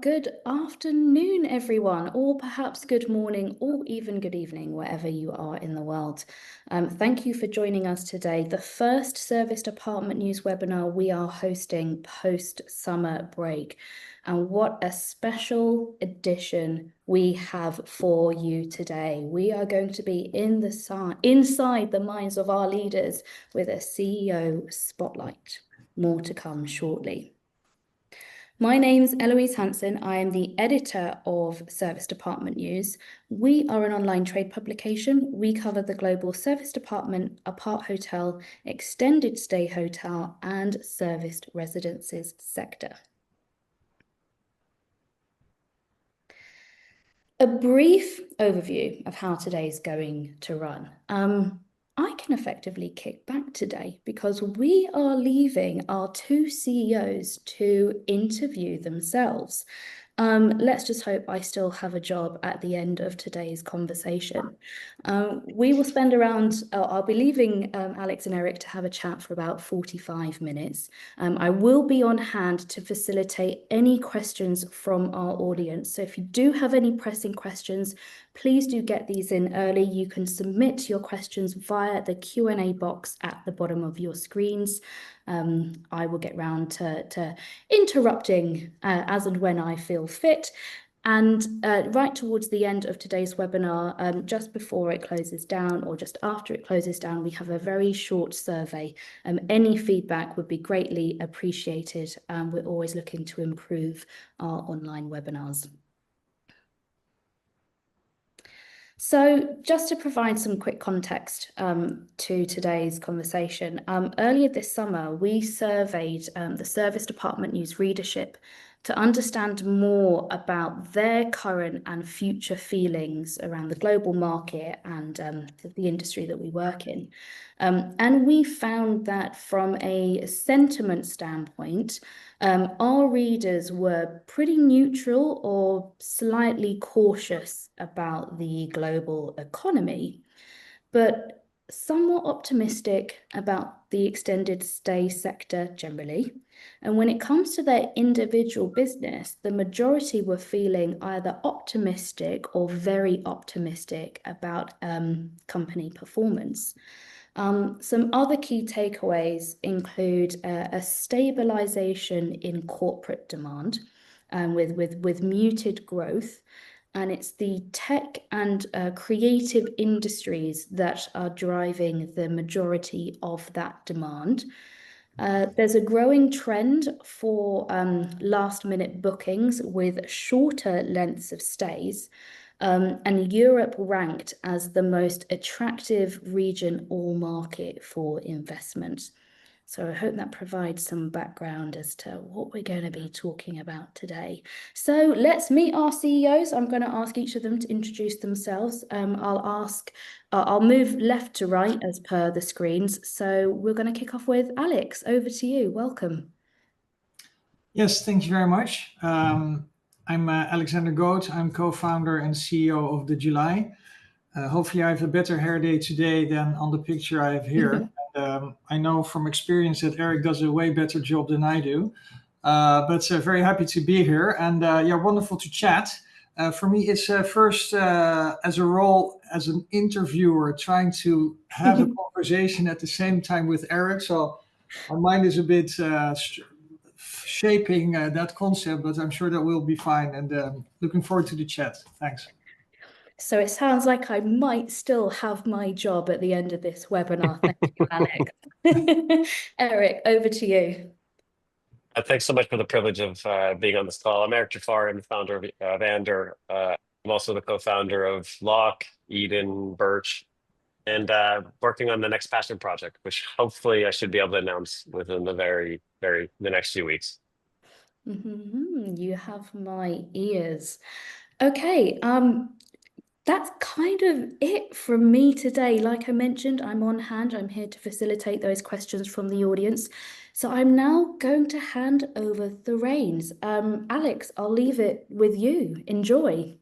good afternoon, everyone, or perhaps good morning, or even good evening, wherever you are in the world. Thank you for joining us today, the first serviced apartment news webinar we are hosting post-summer break. And what a special edition we have for you today. We are going to be inside the minds of our leaders with a CEO spotlight. More to come shortly. My name's Eloise Hanson. I am the editor of Serviced Apartment News. We are an online trade publication. We cover the global serviced apartment, apart hotel, extended stay hotel, and serviced residences sector. A brief overview of how today's going to run. I can effectively kick back today because we are leaving our two CEOs to interview themselves. Let's just hope I still have a job at the end of today's conversation. We will spend I'll be leaving Alex and Eric to have a chat for about 45 minutes. I will be on hand to facilitate any questions from our audience. So if you do have any pressing questions, please do get these in early. You can submit your questions via the Q&A box at the bottom of your screens. I will get round to interrupting as and when I feel fit. And right towards the end of today's webinar, just before it closes down or just after it closes down, we have a very short survey. Any feedback would be greatly appreciated. We're always looking to improve our online webinars. So just to provide some quick context to today's conversation, earlier this summer, we surveyed the Serviced Apartment News readership to understand more about their current and future feelings around the global market and the industry that we work in. And we found that from a sentiment standpoint, our readers were pretty neutral or slightly cautious about the global economy, but somewhat optimistic about the extended stay sector generally. And when it comes to their individual business, the majority were feeling either optimistic or very optimistic about company performance. Some other key takeaways include a stabilization in corporate demand with muted growth. And it's the tech and creative industries that are driving the majority of that demand. There's a growing trend for last-minute bookings with shorter lengths of stays. And Europe ranked as the most attractive region or market for investment. So I hope that provides some background as to what we're going to be talking about today. So let's meet our CEOs. I'm going to ask each of them to introduce themselves. I'll move left to right as per the screens. So we're going to kick off with Alex. Over to you. Welcome. Yes, thank you very much. I'm Alexander Goad. I'm co-founder and CEO of The July. Hopefully I have a better hair day today than on the picture I have here. I know from experience that Eric does a way better job than I do, but very happy to be here and yeah, wonderful to chat. For me, it's first as a role as an interviewer, trying to have a conversation at the same time with Eric. So my mind is a bit shaping that concept, but I'm sure that will be fine and looking forward to the chat. Thanks. So it sounds like I might still have my job at the end of this webinar. Thank you, Alex. Eric, over to you. Thanks so much for the privilege of being on this call. I'm Eric Jafari. I'm the founder of AENDRE. I'm also the co-founder of Locke, Eden, Birch, and working on the next passion project, which hopefully I should be able to announce within the next few weeks. You have my ears. Okay, that's kind of it from me today. Like I mentioned, I'm on hand. I'm here to facilitate those questions from the audience. So I'm now going to hand over the reins. Alex, I'll leave it with you. Enjoy.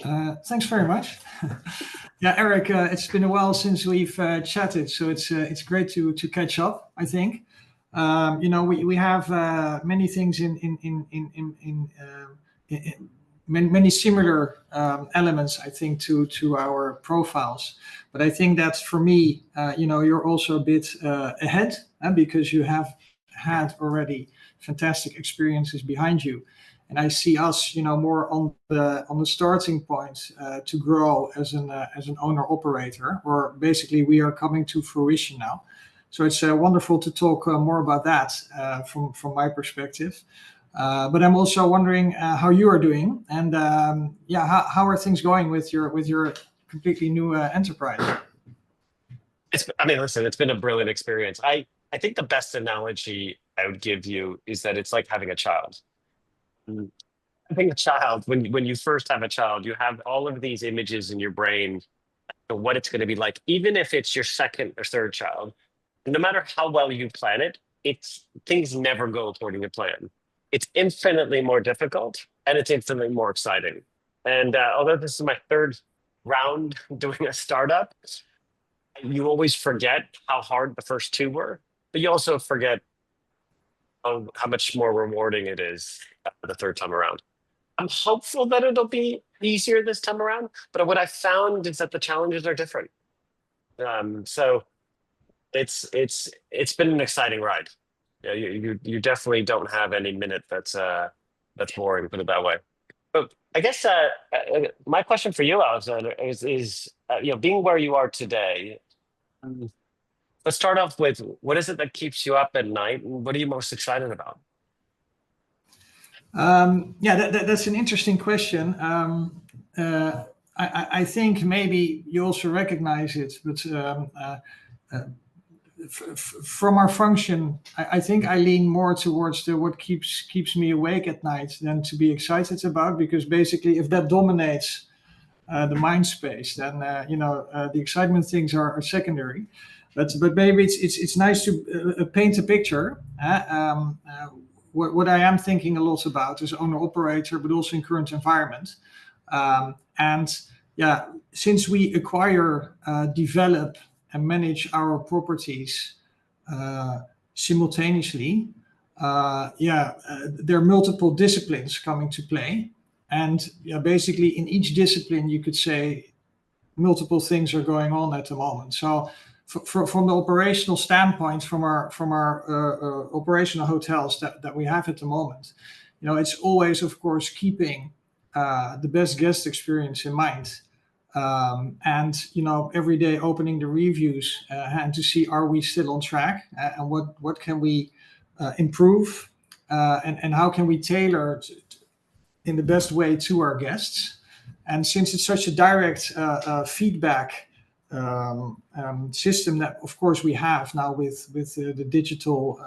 Thanks very much. Yeah, Eric, it's been a while since we've chatted, so it's great to catch up, I think. We have many things many similar elements, I think, to our profiles. But I think that for me, you're also a bit ahead, because you have had already fantastic experiences behind you. And I see us, more on the starting point to grow as an owner operator, or basically we are coming to fruition now. So it's wonderful to talk more about that from my perspective. But I'm also wondering how you are doing, and how are things going with your completely new enterprise? Listen, it's been a brilliant experience. I think the best analogy I would give you is that it's like having a child. Mm. Having a child, when you first have a child, you have all of these images in your brain of what it's going to be like, even if it's your second or third child. No matter how well you plan it, things never go according to plan. It's infinitely more difficult and it's infinitely more exciting. And although this is my third round doing a startup, you always forget how hard the first two were, but you also forget how much more rewarding it is the third time around. I'm hopeful that it'll be easier this time around, but what I found is that the challenges are different. So it's been an exciting ride. Yeah, you definitely don't have any minute that's boring, put it that way. But I guess my question for you, Alexander, is being where you are today. um, let's start off with, what is it that keeps you up at night, and what are you most excited about? That's an interesting question. I think maybe you also recognize it, but from our function, I think I lean more towards what keeps me awake at night than to be excited about, because basically, if that dominates the mind space, then the excitement things are secondary. But maybe it's nice to paint a picture. What I am thinking a lot about is owner operator, but also in current environment. And yeah, since we acquire, develop, and manage our properties simultaneously, there are multiple disciplines coming to play. And basically, in each discipline, you could say multiple things are going on at the moment. So, from the operational standpoint, from our operational hotels that we have at the moment, it's always, of course, keeping the best guest experience in mind. And every day opening the reviews and to see, are we still on track, and what can we improve, and how can we tailor in the best way to our guests. And since it's such a direct feedback system that, of course, we have now with the digital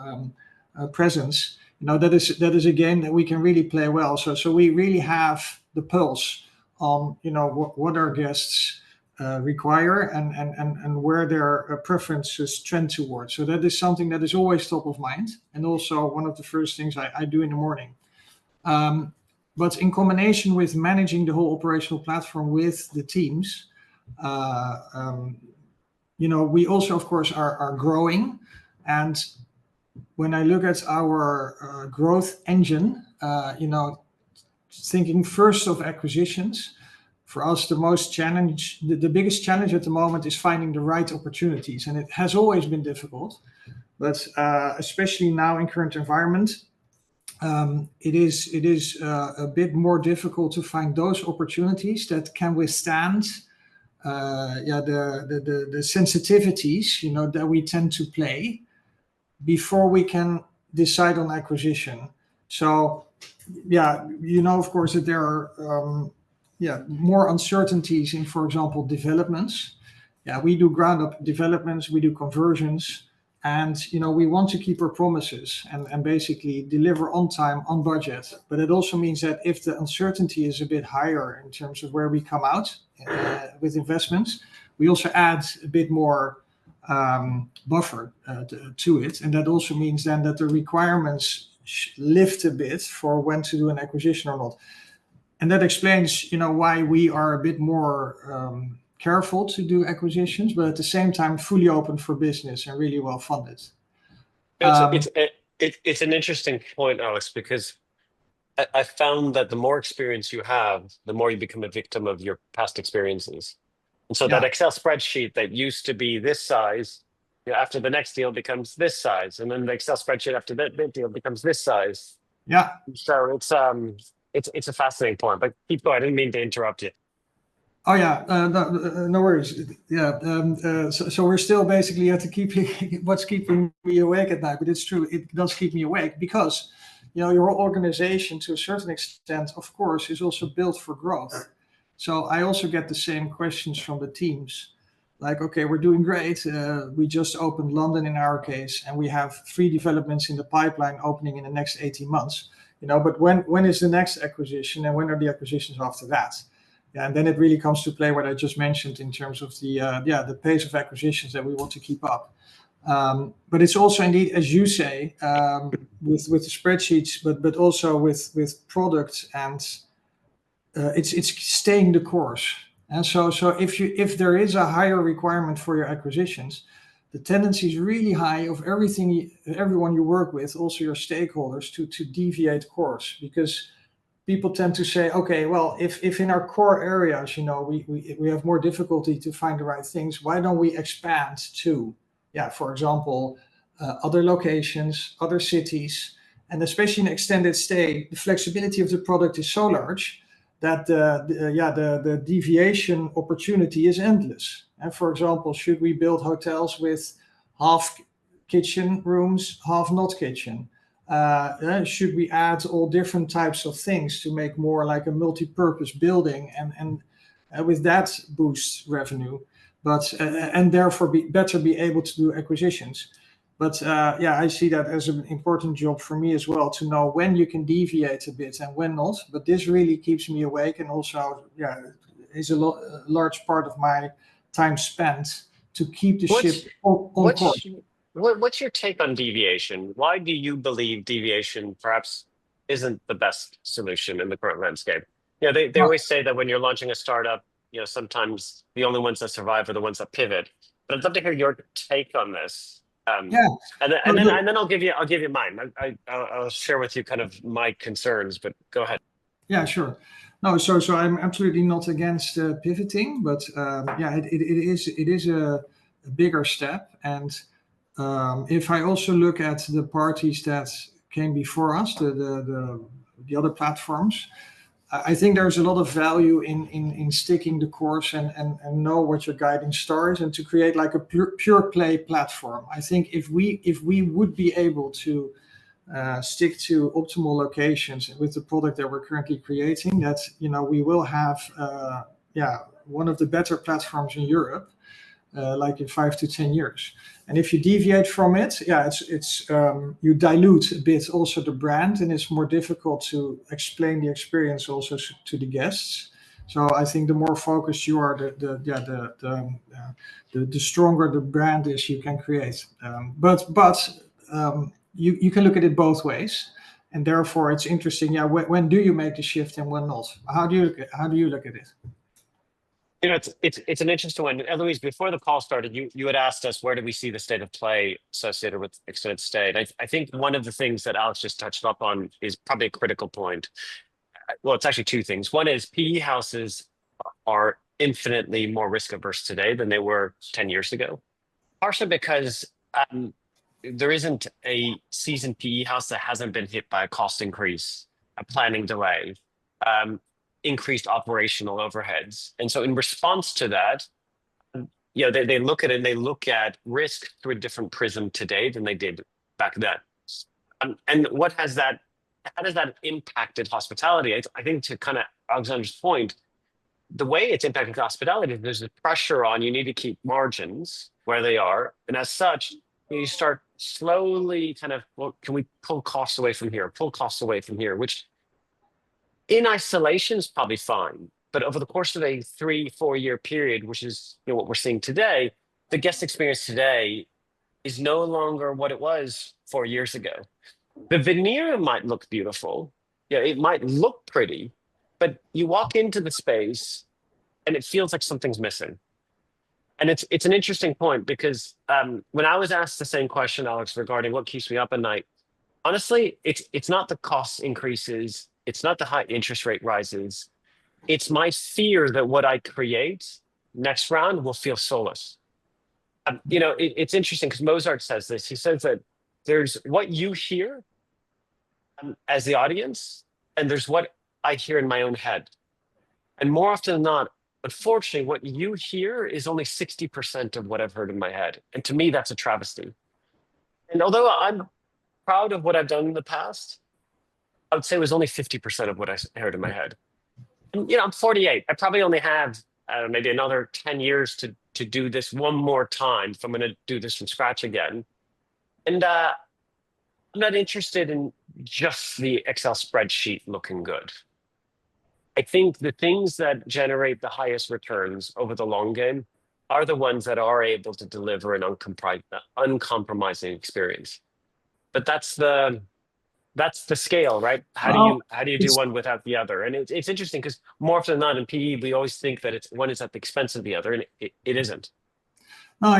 presence, that is a game that we can really play well. So we really have the pulse on what our guests require, and where their preferences trend towards. So that is something that is always top of mind, and also one of the first things I do in the morning. But in combination with managing the whole operational platform with the teams, we also, of course, are growing. And when I look at our growth engine, thinking first of acquisitions, for us, the biggest challenge at the moment is finding the right opportunities. And it has always been difficult, but especially now in current environment, it is a bit more difficult to find those opportunities that can withstand the sensitivities that we tend to play before we can decide on acquisition. So of course, that there are more uncertainties in, for example, developments. We do ground up developments, we do conversions. And we want to keep our promises and basically deliver on time, on budget. But it also means that if the uncertainty is a bit higher in terms of where we come out with investments, we also add a bit more buffer to it. And that also means then that the requirements lift a bit for when to do an acquisition or not. And that explains why we are a bit more careful to do acquisitions, but at the same time fully open for business and really well funded. It's Um, it's it's an interesting point, Alex, because I found that the more experience you have, the more you become a victim of your past experiences. And so that yeah, Excel spreadsheet that used to be this size, after the next deal becomes this size, and then the Excel spreadsheet after that deal becomes this size. yeah. So it's a fascinating point. But keep going. I didn't mean to interrupt you. Oh yeah, no worries. Yeah, so we're still basically at the keeping what's keeping me awake at night. But it's true, it does keep me awake because, your whole organization to a certain extent, of course, is also built for growth. So I also get the same questions from the teams, like, okay, we're doing great. We just opened London in our case, and we have 3 developments in the pipeline opening in the next 18 months. But when is the next acquisition, and when are the acquisitions after that? Yeah, and then it really comes to play what I just mentioned in terms of the pace of acquisitions that we want to keep up. But it's also indeed, as you say, with the spreadsheets, but also with product, and it's staying the course. And so if there is a higher requirement for your acquisitions, the tendency is really high of everyone you work with, also your stakeholders, to deviate course, because people tend to say, okay, well, if in our core areas, we have more difficulty to find the right things, why don't we expand to, yeah, for example, other locations, other cities, and especially in extended stay, the flexibility of the product is so large that the deviation opportunity is endless. And for example, should we build hotels with half kitchen rooms, half not kitchen? Should we add all different types of things to make more like a multi-purpose building, and with that boost revenue, but and therefore better be able to do acquisitions. But yeah, I see that as an important job for me as well, to know when you can deviate a bit and when not. But this really keeps me awake, and also, yeah, is a large part of my time spent to keep the What's ship on course. what's what's your take on deviation? Why do you believe deviation perhaps isn't the best solution in the current landscape? They Well, always say that when you're launching a startup, sometimes the only ones that survive are the ones that pivot. But I'd love to hear your take on this. yeah. And then No, and then and then I'll give you mine. I'll share with you kind of my concerns, but go ahead. Yeah, sure. No, so I'm absolutely not against pivoting, but yeah, it is a bigger step. And if I also look at the parties that came before us, the other platforms, I think there's a lot of value in sticking the course, and know what your guiding star is, and to create like a pure play platform. I think if we would be able to stick to optimal locations with the product that we're currently creating, that we will have yeah, one of the better platforms in Europe, like in 5 to 10 years. And if you deviate from it, yeah, it's you dilute a bit also the brand, and it's more difficult to explain the experience also to the guests. So I think the more focused you are, the stronger the brand is you can create. But you can look at it both ways, and therefore it's interesting. Yeah, when do you make the shift and when not? How do you look at it? It's an interesting one. Eloise, before the call started, you had asked us where do we see the state of play associated with extended stay. And I think one of the things that Alex just touched up on is probably a critical point. Well, it's actually two things. One is PE houses are infinitely more risk averse today than they were 10 years ago. Partially because there isn't a seasoned PE house that hasn't been hit by a cost increase, a planning delay, um, increased operational overheads. And so in response to that, they look at it and they look at risk through a different prism today than they did back then. And how does that impacted hospitality? I think, to kind of Alexander's point, the way it's impacting hospitality, there's a pressure on, you need to keep margins where they are. And as such, you start slowly kind of, well, can we pull costs away from here, pull costs away from here, which in isolation is probably fine. But over the course of a 3-4 year period, which is what we're seeing today, the guest experience today is no longer what it was 4 years ago. The veneer might look beautiful. Yeah, it might look pretty, but you walk into the space and it feels like something's missing. And it's an interesting point because when I was asked the same question, Alex, regarding what keeps me up at night, honestly, it's not the cost increases, it's not the high interest rate rises. It's my fear that what I create next round will feel soulless. It's interesting because Mozart says this. He says that there's what you hear as the audience, and there's what I hear in my own head. And more often than not, unfortunately, what you hear is only 60% of what I've heard in my head. And to me, that's a travesty. And although I'm proud of what I've done in the past, I would say it was only 50% of what I heard in my head. And, I'm 48. I probably only have maybe another 10 years to do this one more time if I'm going to do this from scratch again. And I'm not interested in just the Excel spreadsheet looking good. I think the things that generate the highest returns over the long game are the ones that are able to deliver an uncompromising experience. But that's the scale, right? How do you do one without the other? And it's interesting because more often than not in PE, we always think that one is at the expense of the other, and it isn't. No,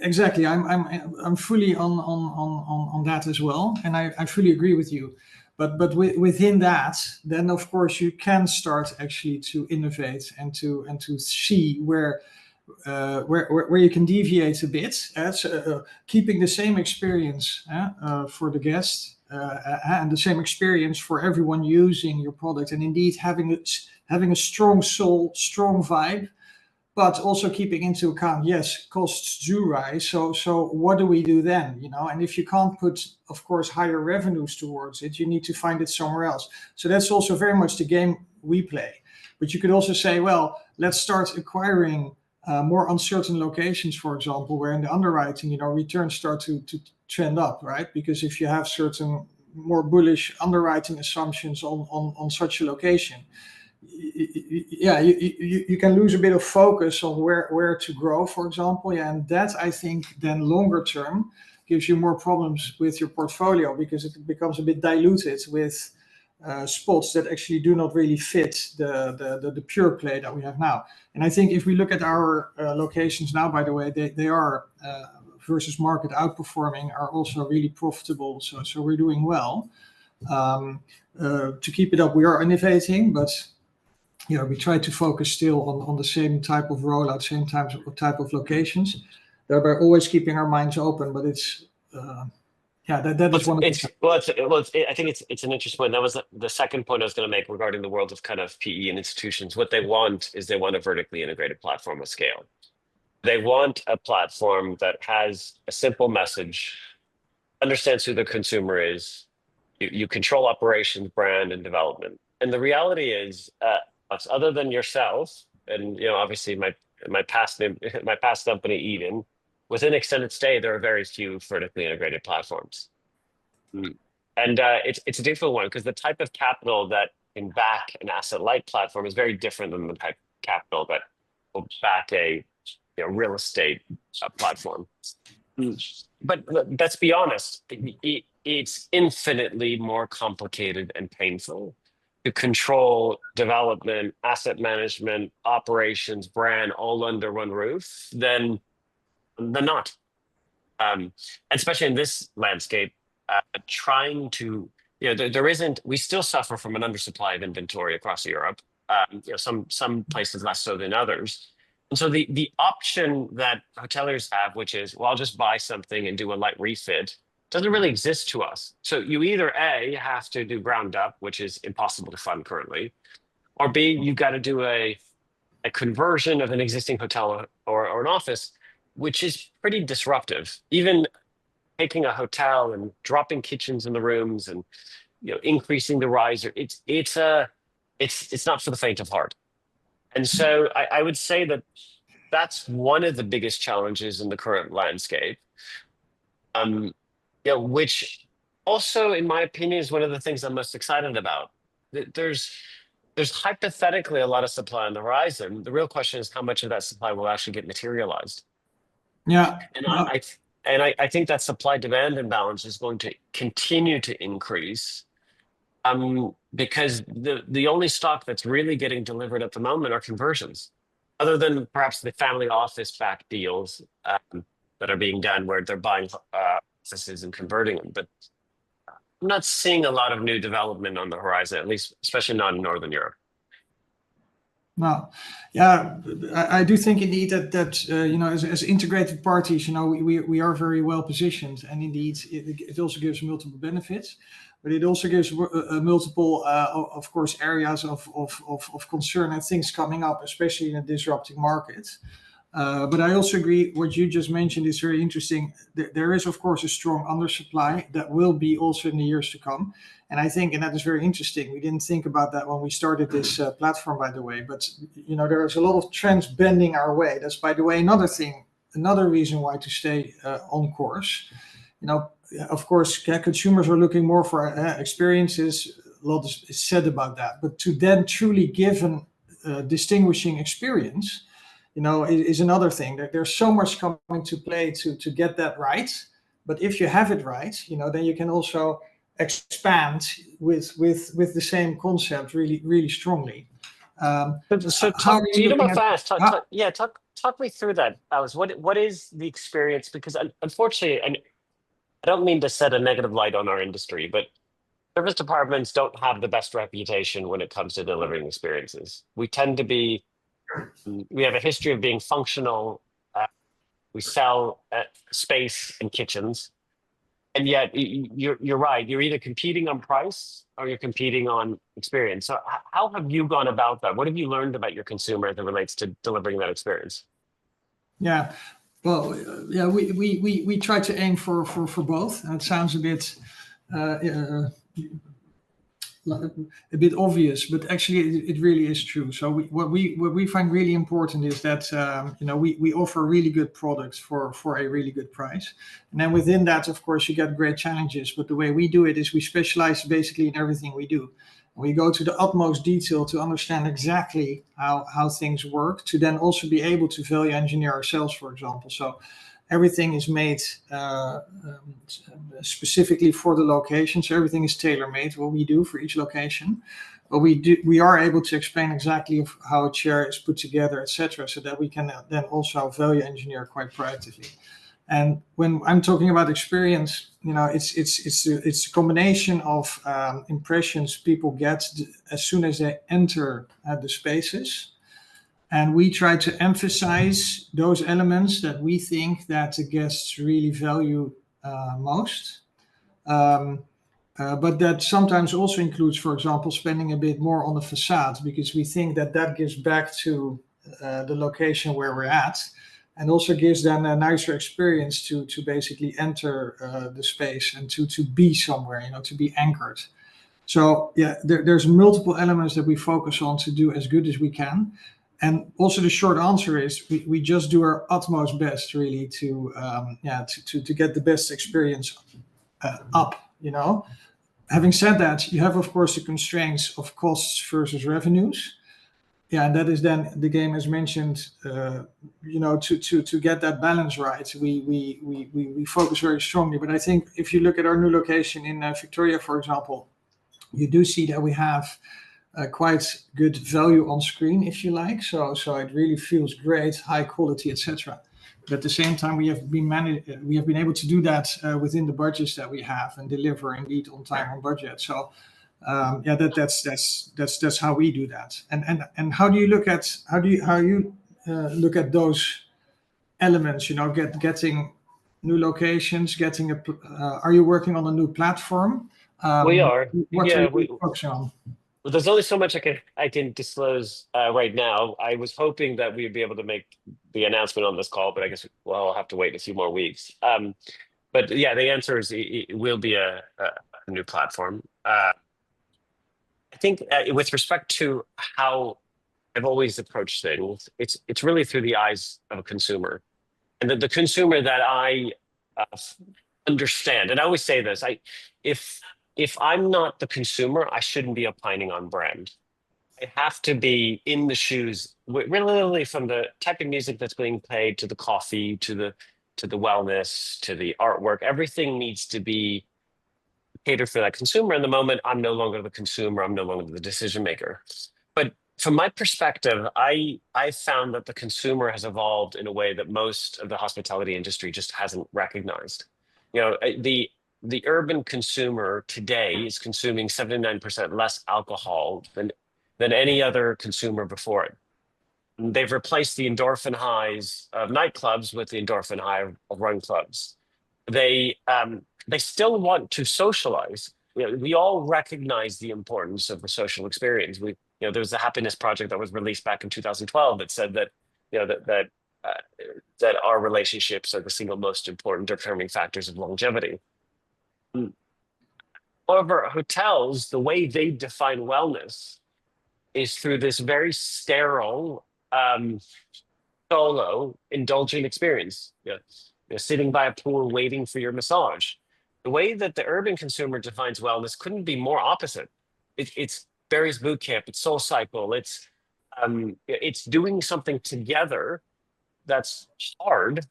exactly. I'm fully on that as well, and I fully agree with you. But within that, then of course you can start actually to innovate and to see where you can deviate a bit, keeping the same experience for the guest and the same experience for everyone using your product, and indeed having a strong soul, strong vibe, but also keeping into account, yes, costs do rise. So what do we do then? And if you can't put, of course, higher revenues towards it, you need to find it somewhere else. So that's also very much the game we play. But you could also say, well, let's start acquiring more uncertain locations, for example, where in the underwriting, returns start to trend up, right? Because if you have certain more bullish underwriting assumptions on such a location, you can lose a bit of focus on where to grow, for example. And that, I think, then longer term gives you more problems with your portfolio because it becomes a bit diluted with spots that actually do not really fit the pure play that we have now. And I think if we look at our locations now, by the way, they are versus market outperforming, are also really profitable. So we're doing well. To keep it up, we are innovating, but we try to focus still on the same type of rollout, same type of locations, thereby always keeping our minds open. But it's that is one of the. I think it's an interesting point. That was the second point I was going to make regarding the world of kind of PE and institutions. What they want is they want a vertically integrated platform with scale. They want a platform that has a simple message, understands who the consumer is. You control operations, brand, and development. And the reality is, other than yourself, and obviously my past company, Eden, within extended stay, there are very few vertically integrated platforms. And it's a difficult one because the type of capital that can back an asset light platform is very different than the type of capital that will back a real estate platform. But let's be honest, it's infinitely more complicated and painful to control development, asset management, operations, brand, all under one roof than not. And especially in this landscape, trying to, we still suffer from an undersupply of inventory across Europe. Some places less so than others. And so the option that hoteliers have, which is, well, I'll just buy something and do a light refit, doesn't really exist to us. So you either A, have to do ground up, which is impossible to fund currently, or B, you've got to do a conversion of an existing hotel or an office, which is pretty disruptive. Even taking a hotel and dropping kitchens in the rooms and increasing the riser, it's not for the faint of heart. And so I would say that that's one of the biggest challenges in the current landscape. Which also, in my opinion, is one of the things I'm most excited about. There's hypothetically a lot of supply on the horizon. The real question is how much of that supply will actually get materialized. Yeah. And I think that supply demand imbalance is going to continue to increase. Because the only stock that's really getting delivered at the moment are conversions. other than perhaps the family office backed deals that are being done where they're buying offices and converting them. But I'm not seeing a lot of new development on the horizon, at least, especially not in Northern Europe. No, yeah, I do think indeed that you know, as integrated parties, you know, we are very well positioned, and indeed it also gives multiple benefits, but it also gives multiple, of course, areas of concern and things coming up, especially in a disrupting market. But I also agree what you just mentioned is very interesting. There is, of course, a strong undersupply that will be also in the years to come. And I think, and that is very interesting. We didn't think about that when we started this platform, by the way. But you know, there's a lot of trends bending our way. That's, by the way, another thing, another reason why to stay on course. You know, of course, consumers are looking more for experiences. A lot is said about that. But to then truly give a distinguishing experience, you know, is another thing. There's so much coming to play to get that right. But if you have it right, you know, then you can also expand with the same concept really strongly. So How talk, are so you you know looking about at? fast. How, Talk me through that, Alice. What is the experience? Because unfortunately, and I don't mean to set a negative light on our industry, but service departments don't have the best reputation when it comes to delivering experiences. We tend to be, we have a history of being functional. We sell space and kitchens, and yet you're right. You're either competing on price or you're competing on experience. So how have you gone about that? What have you learned about your consumer as it relates to delivering that experience? yeah, well, yeah, we try to aim for both. And it sounds a bit obvious, but actually it really is true. So what we find really important is that you know, we offer really good products for a really good price, and then within that, of course, you get great challenges. But the way we do it is we specialize basically in everything we do. We go to the utmost detail to understand exactly how things work, to then also be able to value engineer ourselves, for example. So everything is made specifically for the location. So everything is tailor-made, what we do for each location. But we are able to explain exactly how a chair is put together, etc., so that we can then also value engineer quite proactively. And when I'm talking about experience, you know, it's a combination of impressions people get as soon as they enter the spaces, and we try to emphasize those elements that we think that the guests really value most. Um, but that sometimes also includes, for example, spending a bit more on the facade, because we think that that gives back to the location where we're at, and also gives them a nicer experience to basically enter the space and to be somewhere, you know, to be anchored. So yeah, there's multiple elements that we focus on to do as good as we can. And also the short answer is we just do our utmost best really to to get the best experience up, you know. Having said that, you have, of course, the constraints of costs versus revenues. Yeah, and that is then the game, as mentioned. You know, to get that balance right, we focus very strongly. But I think if you look at our new location in Victoria, for example, you do see that we have quite good value on screen, if you like. So it really feels great, high quality, etc. But at the same time, we have been able to do that within the budgets that we have and deliver indeed on time, on budget. So yeah, that's how we do that. And how do you look at look at those elements? You know, getting new locations, are you working on a new platform? We are, What are yeah. you focusing on? Well, there's only so much I can disclose right now. I was hoping that we'd be able to make the announcement on this call, but I guess we'll have to wait a few more weeks. But yeah, the answer is it will be a new platform. I think with respect to how I've always approached things, it's really through the eyes of a consumer, and the consumer that I understand. And I always say this: if if I'm not the consumer, I shouldn't be opining on brand. I have to be in the shoes, really, from the type of music that's being played to the coffee to the wellness to the artwork. Everything needs to be catered for that consumer. And the moment I'm no longer the consumer, I'm no longer the decision maker. But From my perspective, I found that the consumer has evolved in a way that most of the hospitality industry just hasn't recognized. The urban consumer today is consuming 79% less alcohol than any other consumer before it. They've replaced the endorphin highs of nightclubs with the endorphin high of run clubs. They still want to socialize. We all recognize the importance of the social experience. There was a happiness project that was released back in 2012 that said that uh, that our relationships are the single most important determining factors of longevity. However, hotels, the way they define wellness is through this very sterile, solo, indulgent experience. Sitting by a pool waiting for your massage. The way that the urban consumer defines wellness couldn't be more opposite. It's Barry's Boot Camp, it's Soul Cycle, it's doing something together that's hard.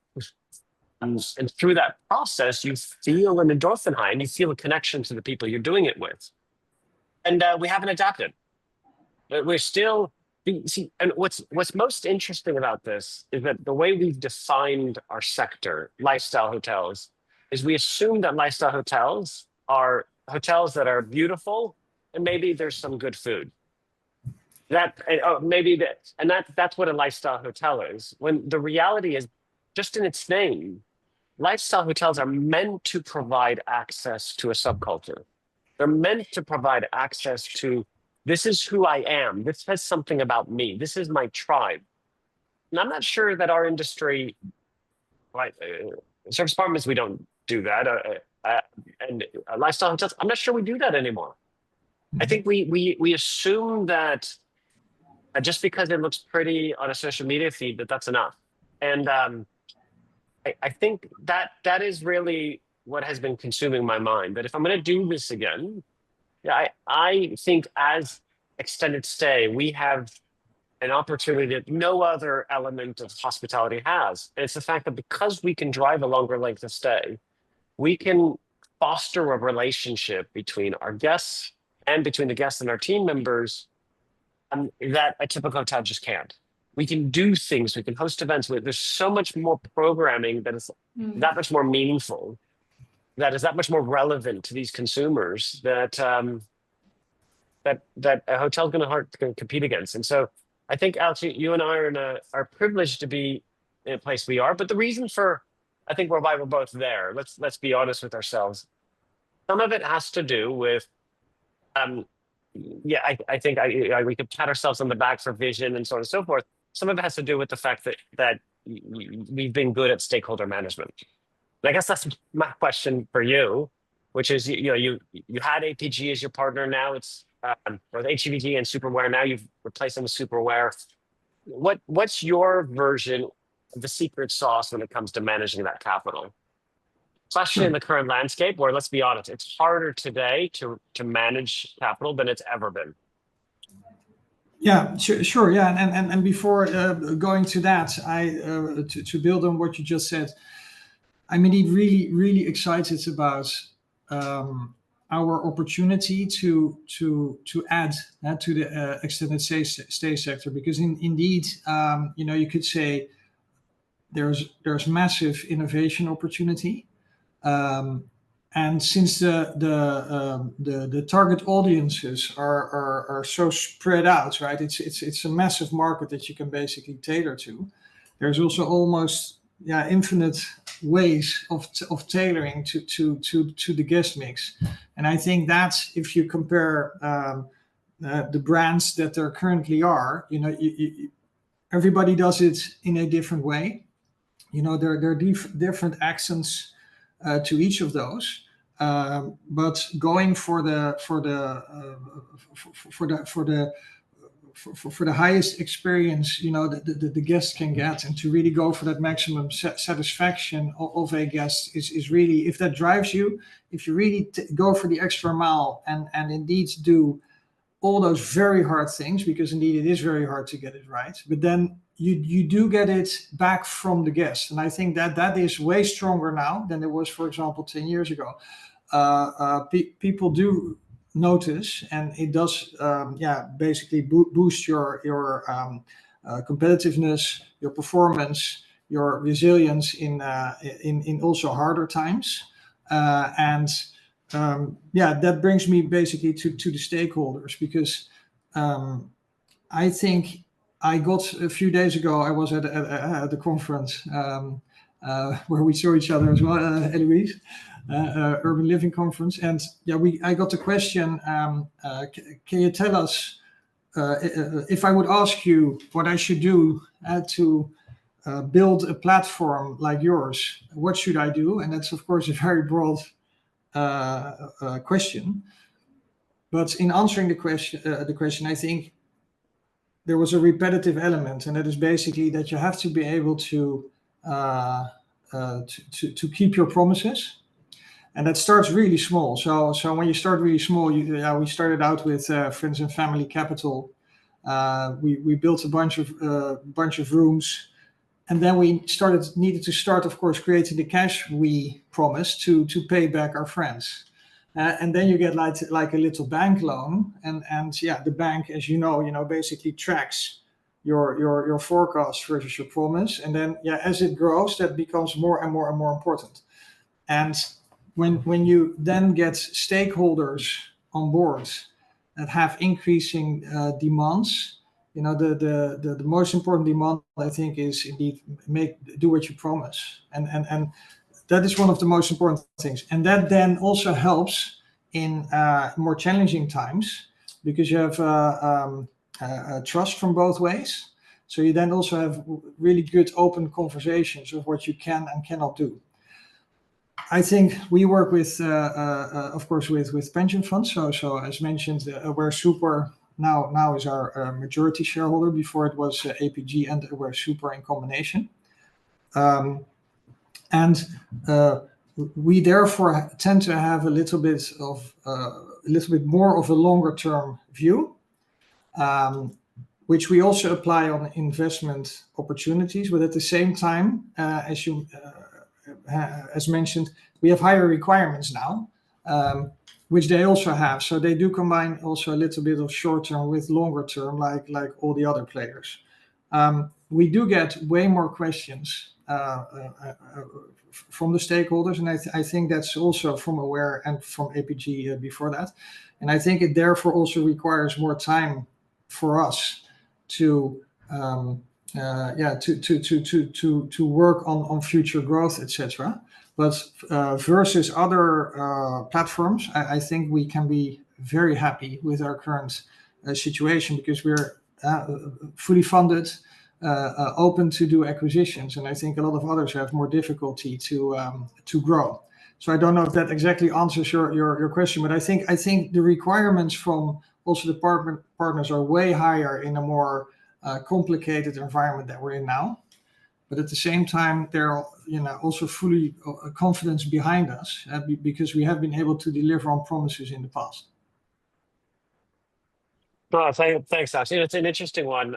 And through that process, you feel an endorphin high and you feel a connection to the people you're doing it with. And we haven't adapted. We're still, see, and what's most interesting about this is that the way we've defined our sector, lifestyle hotels, is we assume that lifestyle hotels are hotels that are beautiful and maybe there's some good food. That's what a lifestyle hotel is. When the reality is, just in its name, lifestyle hotels are meant to provide access to a subculture. They're meant to provide access to, this is who I am. This says something about me. This is my tribe. And I'm not sure that our industry, right, service apartments, we don't do that. And lifestyle hotels, I'm not sure we do that anymore. I think we assume that just because it looks pretty on a social media feed, that's enough. And I think that is really what has been consuming my mind. That if I'm going to do this again, I think as extended stay, we have an opportunity that no other element of hospitality has. And it's the fact that because we can drive a longer length of stay, we can foster a relationship between our guests and between the guests and our team members that a typical hotel just can't. We can do things, we can host events. There's so much more programming that is that much more meaningful, that is that much more relevant to these consumers that that a hotel is going to compete against. And so I think, Alex, you and I are privileged to be in a place we are. But the reason for, I think, why we're both there, let's be honest with ourselves. Some of it has to do with, I think we could pat ourselves on the back for vision and so on and so forth. Some of it has to do with the fact that we've been good at stakeholder management. And I guess that's my question for you, which is, you had APG as your partner. Now it's or the HEVG and Superware. Now you've replaced them with Superware. What's your version of the secret sauce when it comes to managing that capital? Especially in the current landscape, where, let's be honest, it's harder today to manage capital than it's ever been. Yeah, sure. Yeah, and before going to that, to build on what you just said, I'm indeed really excited about our opportunity to add to the extended stay sector, because indeed, you could say there's massive innovation opportunity. And since the target audiences are so spread out, right? It's a massive market that you can basically tailor to. There's also almost infinite ways of tailoring to the guest mix. And I think that's, if you compare the brands that there currently are, everybody does it in a different way. There are different accents to each of those, but going for the highest experience, the guest can get, and to really go for that maximum satisfaction of a guest is really, if that drives you, if you really go for the extra mile and indeed do all those very hard things, because indeed it is very hard to get it right, but then you do get it back from the guest. And I think that is way stronger now than it was, for example, 10 years ago. People do notice, and it does basically boost your competitiveness, your performance, your resilience in also harder times. That brings me basically to the stakeholders, because I think I got a few days ago, I was at the conference where we saw each other as well, Eloise, Urban Living Conference. And I got the question, can you tell us, if I would ask you what I should do to build a platform like yours, what should I do? And that's, of course, a very broad question. But in answering the question, I think there was a repetitive element, and that is basically that you have to be able to keep your promises, and that starts really small. So when you start really small, we started out with friends and family capital. We built a bunch of rooms, and then we needed to start, of course, creating the cash we promised to pay back our friends. And then you get like a little bank loan, and the bank, as you know, basically tracks your forecast versus your promise, and then as it grows, that becomes more and more and more important. And when you then get stakeholders on board that have increasing demands, the most important demand, I think, is indeed do what you promise, and that is one of the most important things. And that then also helps in more challenging times, because you have trust from both ways. So you then also have really good open conversations of what you can and cannot do. I think we work with, of course, with pension funds. So as mentioned, Aware Super now is our majority shareholder. Before it was APG and Aware Super in combination. We therefore tend to have a little bit more of a longer term view, which we also apply on investment opportunities. But at the same time, as mentioned, we have higher requirements now, which they also have. So they do combine also a little bit of short term with longer term, like all the other players. We do get way more questions from the stakeholders, and I think that's also from Aware and from APG before that. And I think it therefore also requires more time for us to work on future growth, etc. But versus other platforms, I think we can be very happy with our current situation, because we're fully funded, open to do acquisitions, and I think a lot of others have more difficulty to grow. So I don't know if that exactly answers your question, but I think the requirements from also the partners are way higher in a more complicated environment that we're in now. But at the same time, they're also fully confidence behind us, because we have been able to deliver on promises in the past. No, thanks, Alex. It's an interesting one.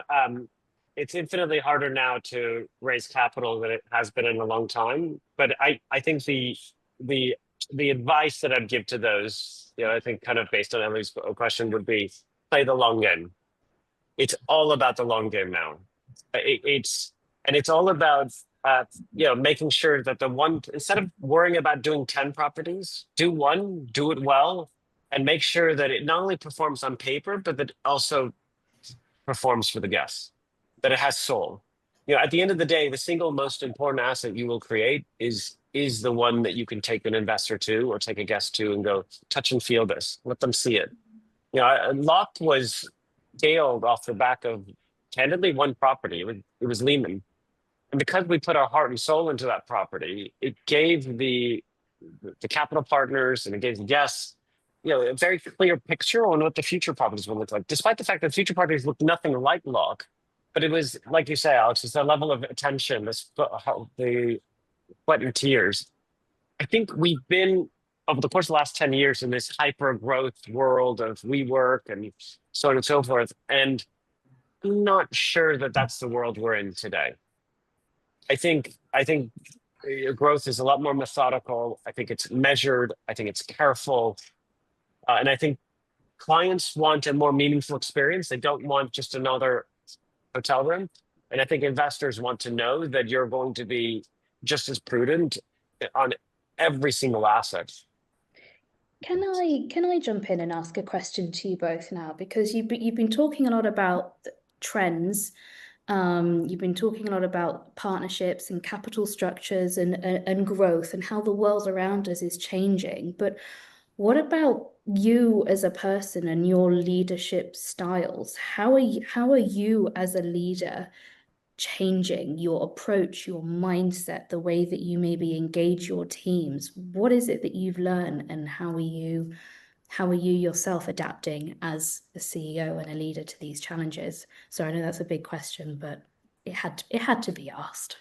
It's infinitely harder now to raise capital than it has been in a long time. But I think the advice that I'd give to those, I think kind of based on Emily's question, would be play the long game. It's all about the long game now. It's all about making sure that instead of worrying about doing 10 properties, do one, do it well, and make sure that it not only performs on paper, but that it also performs for the guests, that it has soul. At the end of the day, the single most important asset you will create is the one that you can take an investor to or take a guest to and go touch and feel this, let them see it. Lock was scaled off the back of, candidly, one property. It was Lehman. And because we put our heart and soul into that property, it gave the capital partners and it gave the guests, a very clear picture on what the future properties will look like, despite the fact that future properties look nothing like Lock. But it was, like you say, Alex, it's the level of attention, the sweat and tears. I think we've been, over the course of the last 10 years, in this hyper growth world of WeWork and so on and so forth. And I'm not sure that that's the world we're in today. I think growth is a lot more methodical. I think it's measured. I think it's careful. And I think clients want a more meaningful experience. They don't want just another hotel room. And I think investors want to know that you're going to be just as prudent on every single asset. Can I jump in and ask a question to you both now? Because you've been talking a lot about trends. You've been talking a lot about partnerships and capital structures and growth and how the world around us is changing. But what about you as a person and your leadership styles? How are you as a leader changing your approach, your mindset, the way that you maybe engage your teams? What is it that you've learned, and how are you yourself adapting as a CEO and a leader to these challenges? So I know that's a big question, but it had to be asked.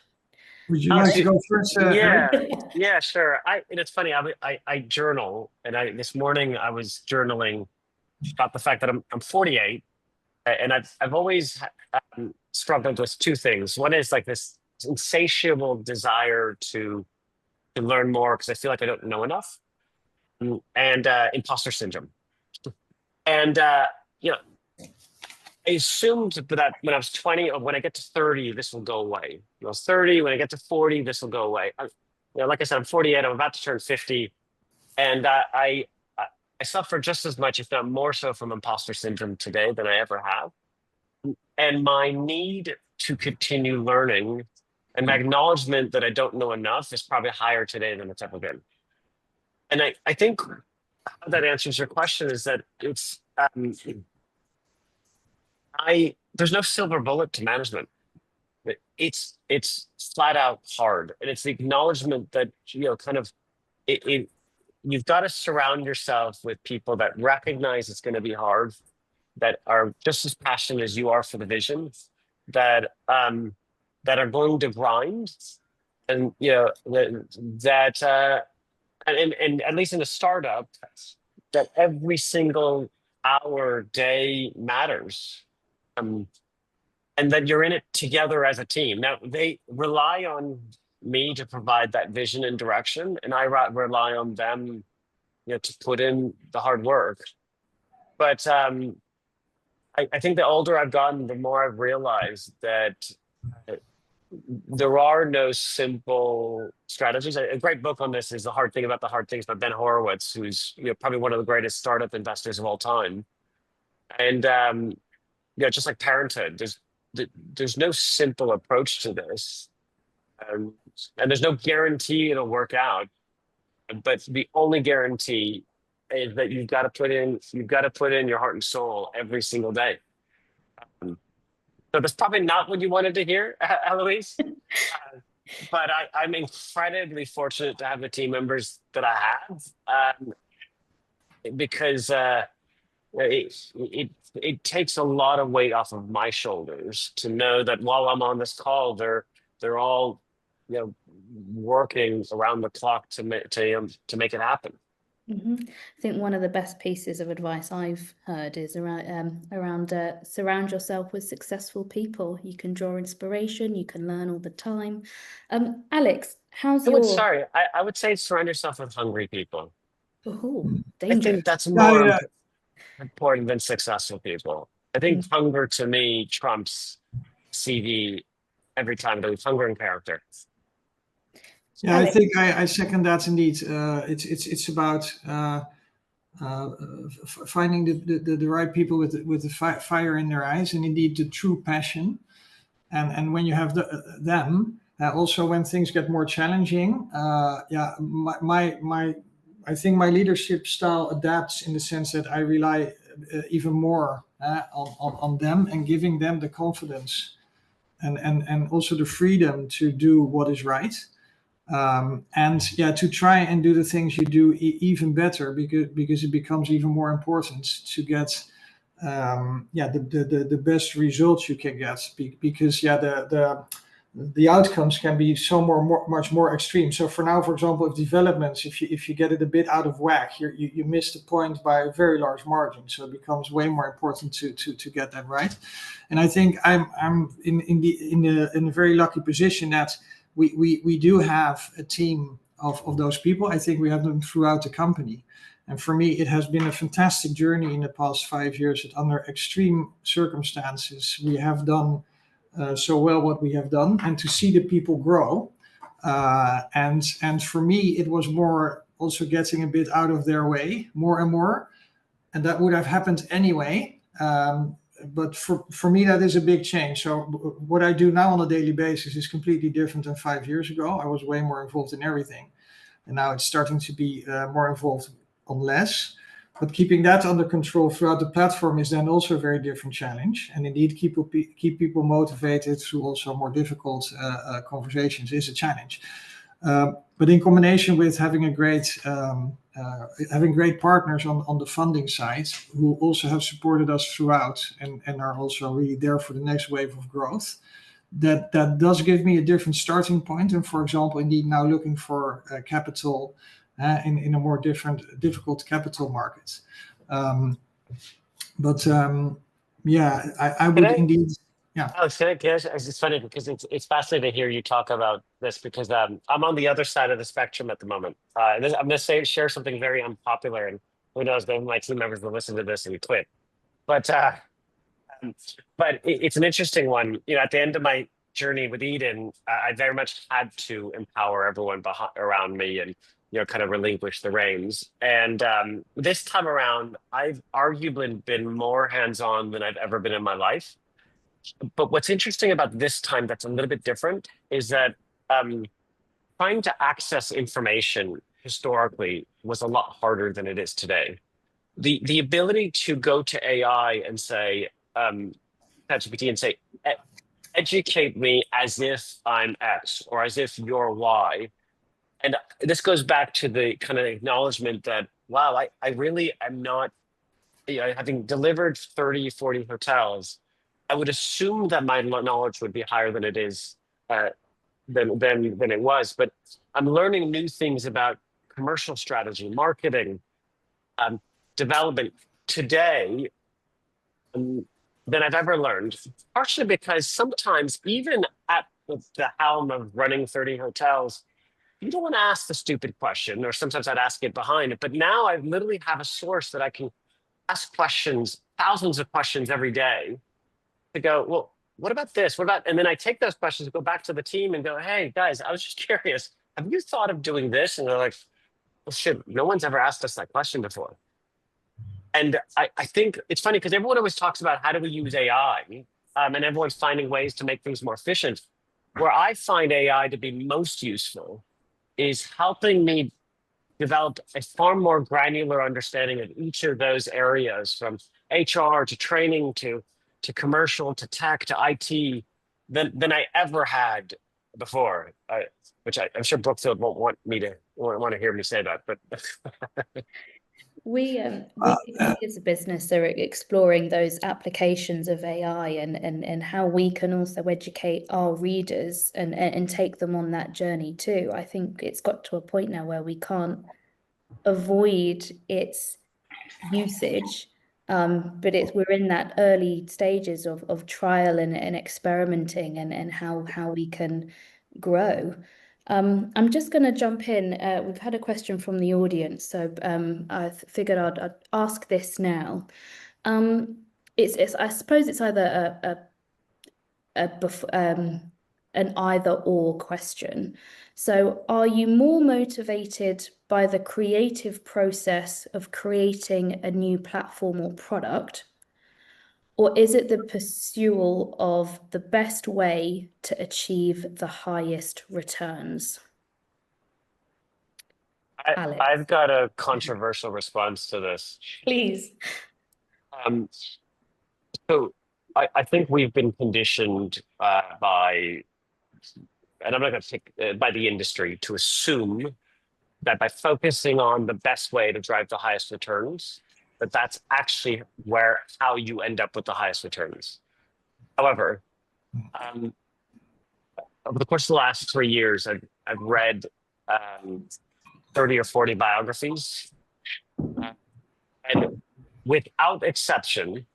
Would you like to go first, Eric? Yeah, sure. And it's funny. I journal, and this morning I was journaling about the fact that I'm 48, and I've always struggled with two things. One is like this insatiable desire to learn more because I feel like I don't know enough, and imposter syndrome. And you know, I assumed that when I was 20, or when I get to 30, this will go away. When I was 30, when I get to 40, this will go away. Like I said, I'm 48. I'm about to turn 50, and I suffer just as much, if not more so, from imposter syndrome today than I ever have. And my need to continue learning and my acknowledgement that I don't know enough is probably higher today than it's ever been. And I think how that answers your question is that it's there's no silver bullet to management. It's flat out hard, and it's the acknowledgement that kind of you've got to surround yourself with people that recognize it's going to be hard, that are just as passionate as you are for the vision, that are going to grind, and and at least in a startup, that every single hour, day matters, and that you're in it together as a team. Now they rely on me to provide that vision and direction, and I rely on them, to put in the hard work. But I think the older I've gotten, the more I've realized that there are no simple strategies. A great book on this is The Hard Thing About the Hard Things by Ben Horowitz, who's probably one of the greatest startup investors of all time. And just like parenthood, there's no simple approach to this, and there's no guarantee it'll work out. But the only guarantee is that you've got to put in your heart and soul every single day. So that's probably not what you wanted to hear, Eloise. But I'm incredibly fortunate to have the team members that I have, because it takes a lot of weight off of my shoulders to know that while I'm on this call, they're all working around the clock to make it happen. I think one of the best pieces of advice I've heard is around surround yourself with successful people. You can draw inspiration, you can learn all the time. Alex, how's your... Sorry, I would say surround yourself with hungry people. Oh, I dangerous. think that's more important than successful people. I think hunger, to me, trumps CV every time. There's hunger and character. Yeah, I think I second that indeed. It's about finding the right people with the fire in their eyes, and indeed the true passion. And when you have them, also when things get more challenging, I think my leadership style adapts in the sense that I rely even more on them, and giving them the confidence and also the freedom to do what is right. To try and do the things you do even better, because it becomes even more important to get the best results you can get, because the outcomes can be much more extreme. So for now, for example, if developments, if you get it a bit out of whack, you miss the point by a very large margin. So it becomes way more important to get that right. And I think I'm in a very lucky position that we do have a team of those people. I think we have them throughout the company, And for me, it has been a fantastic journey in the past 5 years. That under extreme circumstances, we have done so well what we have done, and to see the people grow. And for me, it was more also getting a bit out of their way more and more, and that would have happened anyway. But for me, that is a big change. So what I do now on a daily basis is completely different than 5 years ago. I was way more involved in everything, and now it's starting to be more involved on less. But keeping that under control throughout the platform is then also a very different challenge. And indeed, keep people motivated through also more difficult conversations is a challenge. But in combination with having great partners on the funding side, who also have supported us throughout and are also really there for the next wave of growth, that does give me a different starting point. And for example, indeed now looking for capital in a more difficult capital market. Yeah, I would indeed. Yeah. Alex, it's funny because it's fascinating to hear you talk about this, because I'm on the other side of the spectrum at the moment. I'm going to share something very unpopular, and who knows, maybe my team members will listen to this and quit. But it's an interesting one. At the end of my journey with Eden, I very much had to empower everyone around me and kind of relinquish the reins. And this time around, I've arguably been more hands-on than I've ever been in my life. But what's interesting about this time that's a little bit different is that trying to access information historically was a lot harder than it is today. The ability to go to AI and say, ChatGPT, and say, educate me as if I'm X or as if you're Y. And this goes back to the kind of acknowledgement that, wow, I really am not, having delivered 30, 40 hotels, I would assume that my knowledge would be higher than it is, than it was. But I'm learning new things about commercial strategy, marketing, development today than I've ever learned, partially because sometimes even at the helm of running 30 hotels, you don't want to ask the stupid question, or sometimes I'd ask it behind it. But now I literally have a source that I can ask questions, thousands of questions every day, to go, well, what about this? What about, and then I take those questions, go back to the team and go, hey guys, I was just curious, have you thought of doing this? And they're like, well, shit, no one's ever asked us that question before. And I think it's funny because everyone always talks about how do we use AI, and everyone's finding ways to make things more efficient. Where I find AI to be most useful is helping me develop a far more granular understanding of each of those areas, from HR to training to commercial to tech to IT, than I ever had before. Which I'm sure Brookfield won't want to hear me say that, but. We as a business are exploring those applications of AI and how we can also educate our readers and take them on that journey too. I think it's got to a point now where we can't avoid its usage, but we're in that early stages of trial and experimenting and how we can grow. I'm just going to jump in. We've had a question from the audience, so I figured I'd ask this now. I suppose it's either an either-or question. So, are you more motivated by the creative process of creating a new platform or product, or is it the pursuit of the best way to achieve the highest returns? Alex. I've got a controversial response to this. Please. So I think we've been conditioned by, and I'm not going to take by the industry, to assume that by focusing on the best way to drive the highest returns, that's actually how you end up with the highest returns. However, over the course of the last 3 years, I've read 30 or 40 biographies, and without exception,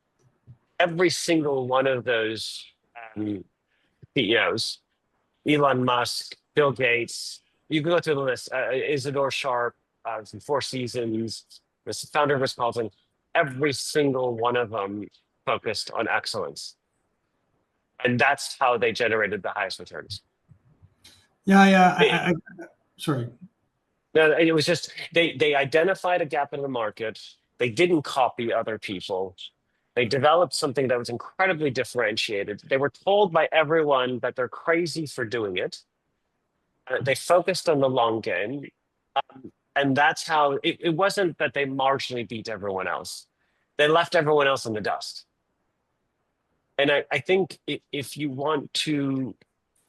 every single one of those CEOs, Elon Musk, Bill Gates, you can go through the list, Isidore Sharp from Four Seasons, the founder of Wisconsin, every single one of them focused on excellence. And that's how they generated the highest returns. Yeah. Sorry. No, it was just they identified a gap in the market. They didn't copy other people. They developed something that was incredibly differentiated. They were told by everyone that they're crazy for doing it. They focused on the long game. And that's how it wasn't that they marginally beat everyone else. They left everyone else in the dust. And I think if you want to,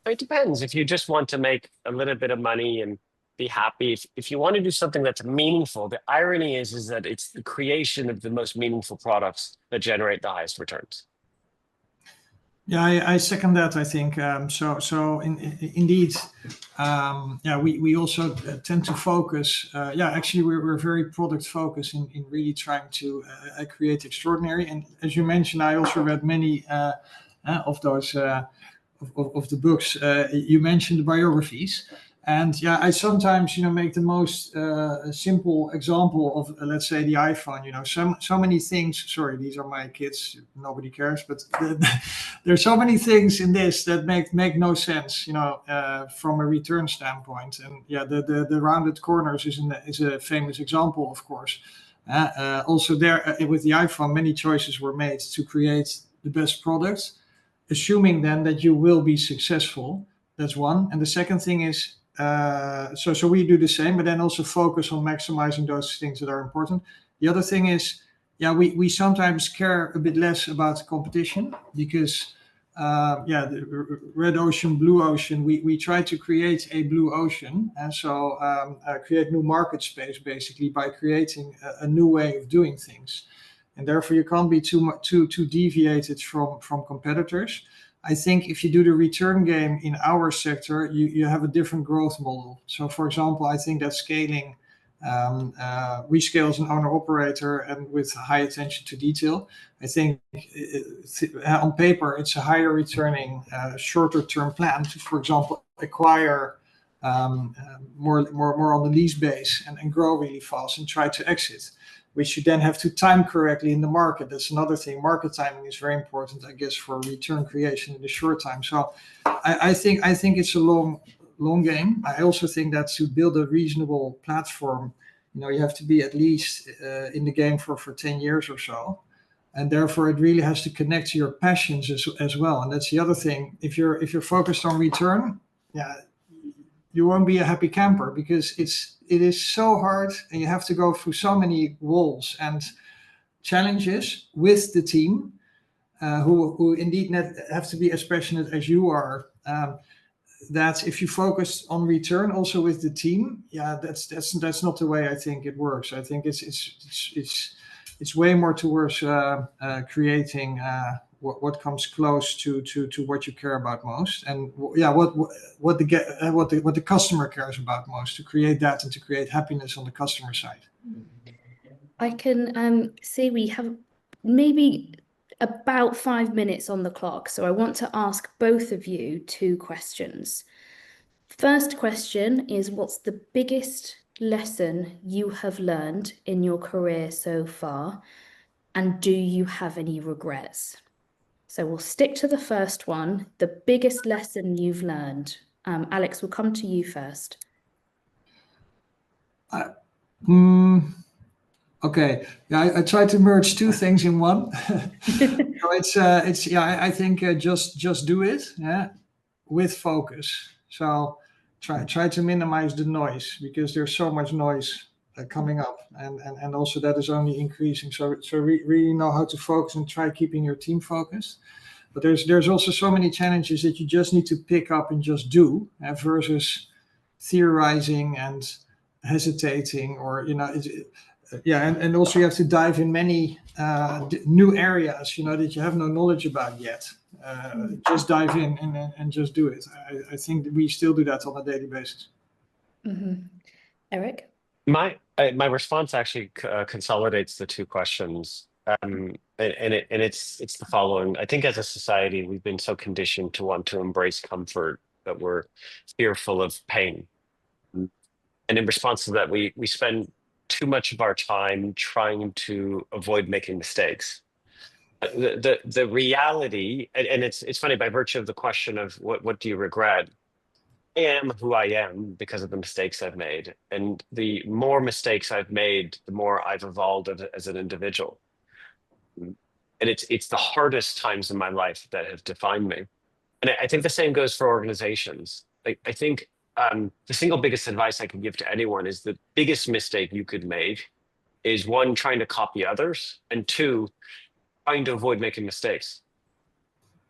it depends. If you just want to make a little bit of money and be happy, if you want to do something that's meaningful, the irony is that it's the creation of the most meaningful products that generate the highest returns. Yeah, I second that. I think indeed, we also tend to focus. Actually, we're very product focused in really trying to create extraordinary. And as you mentioned, I also read many of those of the books. You mentioned the biographies. And I sometimes, make the most simple example of, let's say, the iPhone. So many things. Sorry, these are my kids. Nobody cares, but there's so many things in this that make no sense, from a return standpoint. And the rounded corners is a famous example, of course. Also, there with the iPhone, many choices were made to create the best products, assuming then that you will be successful. That's one. And the second thing is. So we do the same, but then also focus on maximizing those things that are important. The other thing is, we sometimes care a bit less about the competition because, the red ocean, blue ocean, we try to create a blue ocean. And so create new market space basically by creating a new way of doing things. And therefore you can't be too deviated from competitors. I think if you do the return game in our sector, you have a different growth model. So, for example, I think that scaling, we scale as an owner operator and with high attention to detail. I think on paper it's a higher returning, shorter term plan to, for example, acquire more on the lease base and grow really fast and try to exit, which you then have to time correctly in the market. That's another thing. Market timing is very important, I guess, for return creation in the short time. So I think it's a long game. I also think that to build a reasonable platform, you have to be at least in the game for 10 years or so. And therefore, it really has to connect to your passions as well. And that's the other thing. If you're focused on return, you won't be a happy camper because it is so hard and you have to go through so many walls and challenges with the team who indeed have to be as passionate as you are. That if you focus on return also with the team, that's not the way I think it works. I think it's way more towards creating what comes close to what you care about most, and what the customer cares about most, to create that and to create happiness on the customer side. I can see we have maybe about 5 minutes on the clock, so I want to ask both of you 2 questions. First question is, what's the biggest lesson you have learned in your career so far, and do you have any regrets? So we'll stick to the first one, the biggest lesson you've learned. Alex, we'll come to you first. Okay. I try to merge 2 things in one. I think just do it with focus. So try to minimize the noise because there's so much noise coming up, and also that is only increasing. So really know how to focus and try keeping your team focused. But there's also so many challenges that you just need to pick up and just do versus theorizing and hesitating, or and also you have to dive in many new areas that you have no knowledge about yet. Just dive in and just do it. I think that we still do that on a daily basis. Mm-hmm. Eric? My response actually consolidates the 2 questions, and it's the following. I think as a society we've been so conditioned to want to embrace comfort that we're fearful of pain, and in response to that we spend too much of our time trying to avoid making mistakes. The reality, and it's funny, by virtue of the question of what do you regret? I am who I am because of the mistakes I've made. And the more mistakes I've made, the more I've evolved as an individual. And it's the hardest times in my life that have defined me. And I think the same goes for organizations. I think the single biggest advice I can give to anyone is the biggest mistake you could make is one, trying to copy others, and two, trying to avoid making mistakes.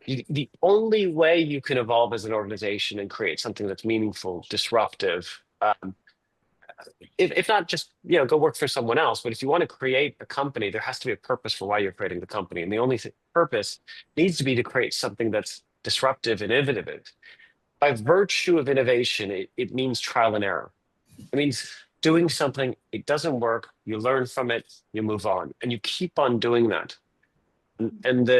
The only way you can evolve as an organization and create something that's meaningful, disruptive, if not just go work for someone else, but if you want to create a company, there has to be a purpose for why you're creating the company, and the only purpose needs to be to create something that's disruptive and innovative. By virtue of innovation, it means trial and error. It means doing something, it doesn't work, you learn from it, you move on, and you keep on doing that. And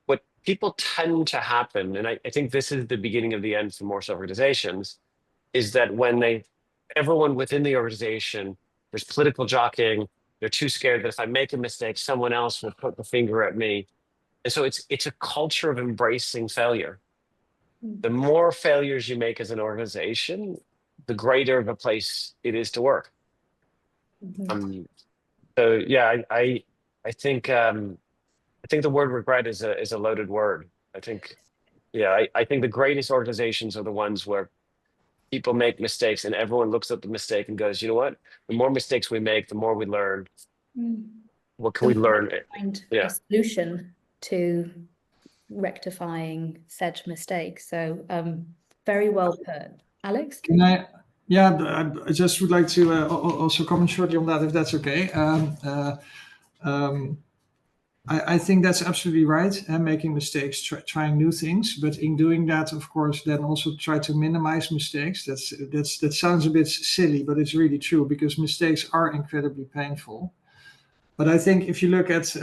what people tend to happen, and I think this is the beginning of the end for most organizations, is that when everyone within the organization, there's political jockeying, they're too scared that if I make a mistake, someone else will put the finger at me. And so it's a culture of embracing failure. The more failures you make as an organization, the greater of a place it is to work. So yeah, I think the word regret is a loaded word. I think the greatest organizations are the ones where people make mistakes and everyone looks at the mistake and goes, you know what? The more mistakes we make, the more we learn. What can we learn? Find a solution to rectifying said mistake. So very well put. Alex? Can I? Yeah, I just would like to also comment shortly on that, if that's okay. I think that's absolutely right, making mistakes, trying new things, but in doing that, of course, then also try to minimize mistakes. That sounds a bit silly, but it's really true, because mistakes are incredibly painful. But I think if you look at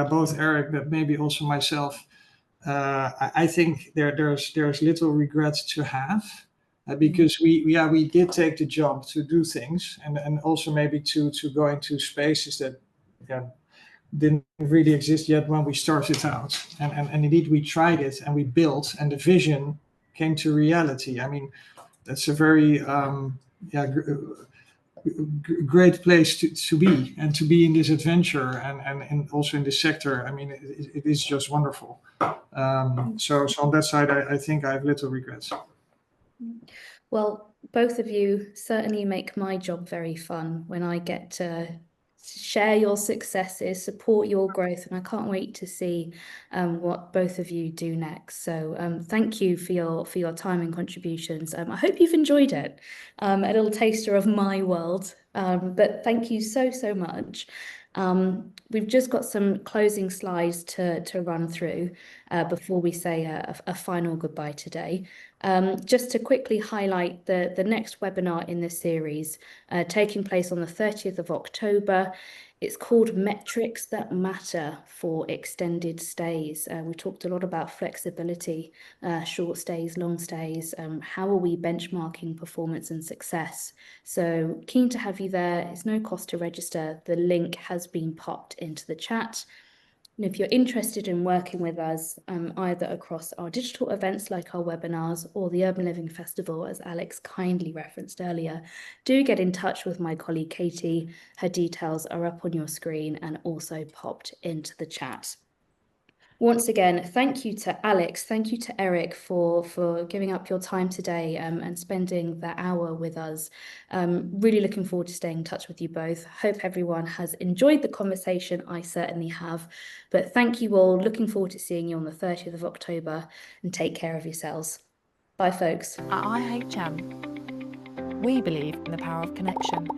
both Eric, but maybe also myself, I think there's little regret to have, because we did take the jump to do things, and also maybe to go into spaces that didn't really exist yet when we started out, and indeed we tried it and we built, and the vision came to reality. I mean, that's a very great place to be, and to be in this adventure, and also in this sector. I mean, it is just wonderful. So on that side, I think I have little regrets. Well, both of you certainly make my job very fun when I get to share your successes, support your growth, and I can't wait to see what both of you do next. So thank you for your time and contributions. I hope you've enjoyed it. A little taster of my world, but thank you so much. We've just got some closing slides to run through before we say a final goodbye today. Just to quickly highlight the next webinar in this series, taking place on the 30th of October. It's called Metrics That Matter for Extended Stays. We talked a lot about flexibility, short stays, long stays. How are we benchmarking performance and success? So keen to have you there. It's no cost to register. The link has been popped into the chat. And if you're interested in working with us, either across our digital events like our webinars or the Urban Living Festival, as Alex kindly referenced earlier, do get in touch with my colleague Katie. Her details are up on your screen and also popped into the chat. Once again, thank you to Alex, thank you to Eric for giving up your time today and spending the hour with us. Really looking forward to staying in touch with you both. Hope everyone has enjoyed the conversation. I certainly have. But thank you all. Looking forward to seeing you on the 30th of October, and take care of yourselves. Bye, folks. At IHM, we believe in the power of connection.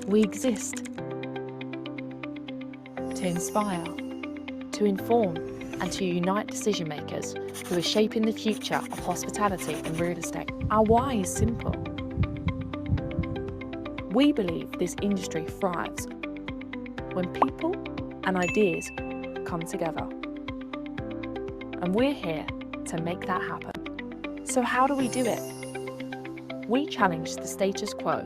We exist to inspire, to inform, and to unite decision makers who are shaping the future of hospitality and real estate. Our why is simple. We believe this industry thrives when people and ideas come together. And we're here to make that happen. So how do we do it? We challenge the status quo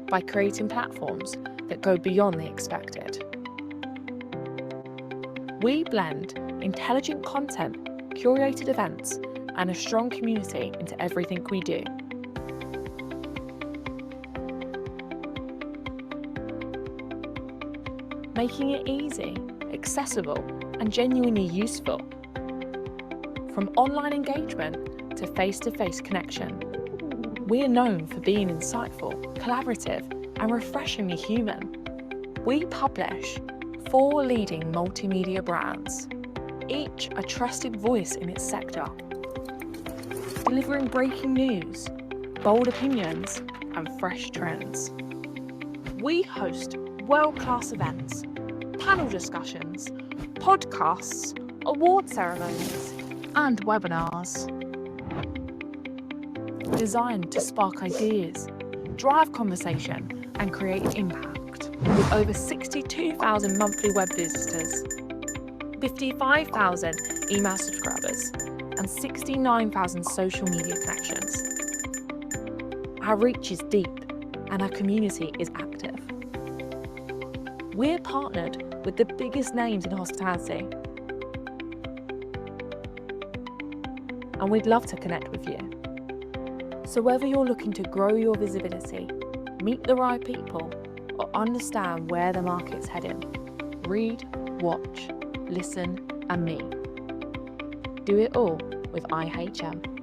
by creating platforms that go beyond the expected. We blend intelligent content, curated events, and a strong community into everything we do. Making it easy, accessible, and genuinely useful. From online engagement to face-to-face connection, we are known for being insightful, collaborative, and refreshingly human. We publish 4 leading multimedia brands, each a trusted voice in its sector, delivering breaking news, bold opinions, and fresh trends. We host world-class events, panel discussions, podcasts, award ceremonies, and webinars designed to spark ideas, drive conversation, and create impact. With over 62,000 monthly web visitors, 55,000 email subscribers, and 69,000 social media connections. Our reach is deep and our community is active. We're partnered with the biggest names in hospitality, and we'd love to connect with you. So whether you're looking to grow your visibility, meet the right people, or understand where the market's heading, read, watch, listen, and meet. Do it all with IHM.